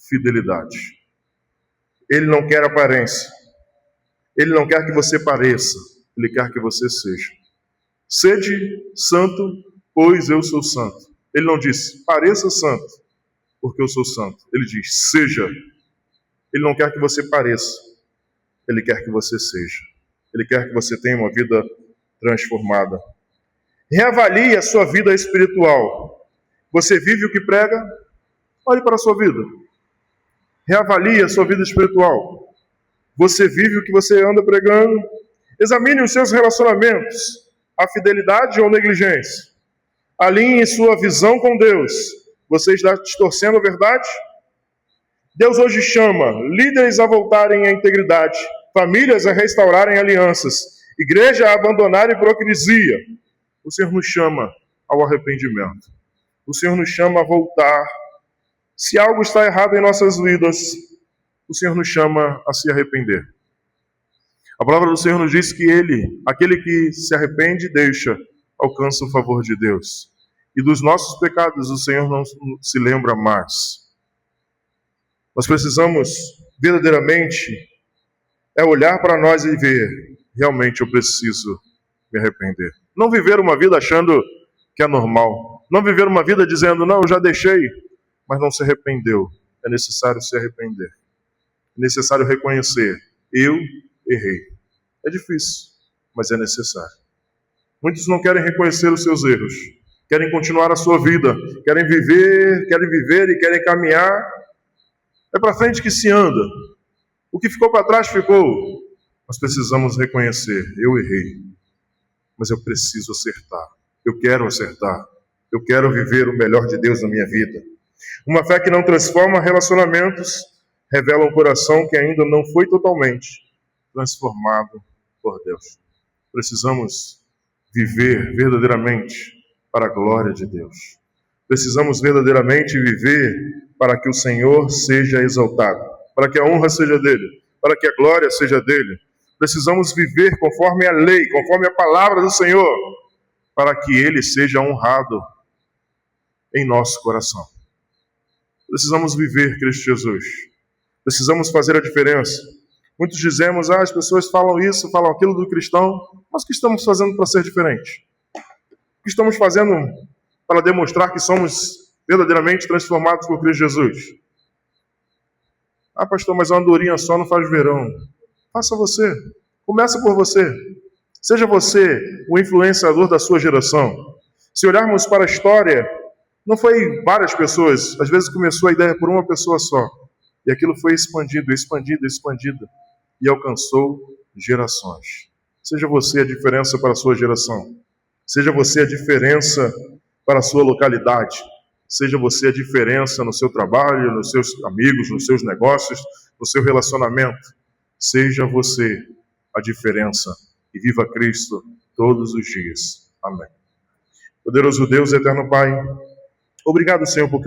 fidelidade. Ele não quer aparência. Ele não quer que você pareça. Ele quer que você seja. Sede santo, pois eu sou santo. Ele não disse, pareça santo, porque eu sou santo. Ele diz, seja. Ele não quer que você pareça. Ele quer que você seja. Ele quer que você tenha uma vida transformada. Reavalie a sua vida espiritual. Você vive o que prega? Olhe para a sua vida. Reavalie a sua vida espiritual. Você vive o que você anda pregando? Examine os seus relacionamentos. A fidelidade ou negligência? Alinhe sua visão com Deus. Você está distorcendo a verdade? Deus hoje chama líderes a voltarem à integridade, famílias a restaurarem alianças, igreja a abandonar a hipocrisia. O Senhor nos chama ao arrependimento. O Senhor nos chama a voltar. Se algo está errado em nossas vidas, o Senhor nos chama a se arrepender. A palavra do Senhor nos diz que aquele que se arrepende e deixa, alcança o favor de Deus. E dos nossos pecados o Senhor não se lembra mais. Nós precisamos verdadeiramente olhar para nós e ver, realmente eu preciso me arrepender. Não viver uma vida achando que é normal. Não viver uma vida dizendo, não, eu já deixei, mas não se arrependeu. É necessário se arrepender. É necessário reconhecer, eu errei. É difícil, mas é necessário. Muitos não querem reconhecer os seus erros. Querem continuar a sua vida. Querem viver e querem caminhar. É para frente que se anda. O que ficou para trás ficou. Nós precisamos reconhecer, eu errei. Mas eu preciso acertar. Eu quero acertar. Eu quero viver o melhor de Deus na minha vida. Uma fé que não transforma relacionamentos revela um coração que ainda não foi totalmente transformado por Deus. Precisamos viver verdadeiramente para a glória de Deus. Precisamos verdadeiramente viver para que o Senhor seja exaltado, para que a honra seja dele, para que a glória seja dele. Precisamos viver conforme a lei, conforme a palavra do Senhor, para que ele seja honrado em nosso coração. Precisamos viver Cristo Jesus. Precisamos fazer a diferença. Muitos dizemos, as pessoas falam isso, falam aquilo do cristão, mas o que estamos fazendo para ser diferente? O que estamos fazendo para demonstrar que somos verdadeiramente transformados por Cristo Jesus? Pastor, mas uma andorinha só não faz verão. Faça você. Começa por você. Seja você o influenciador da sua geração. Se olharmos para a história, não foi várias pessoas. Às vezes começou a ideia por uma pessoa só. E aquilo foi expandido. E alcançou gerações. Seja você a diferença para a sua geração. Seja você a diferença para a sua localidade. Seja você a diferença no seu trabalho, nos seus amigos, nos seus negócios, no seu relacionamento. Seja você a diferença e viva Cristo todos os dias. Amém. Poderoso Deus, eterno Pai, obrigado, Senhor, porque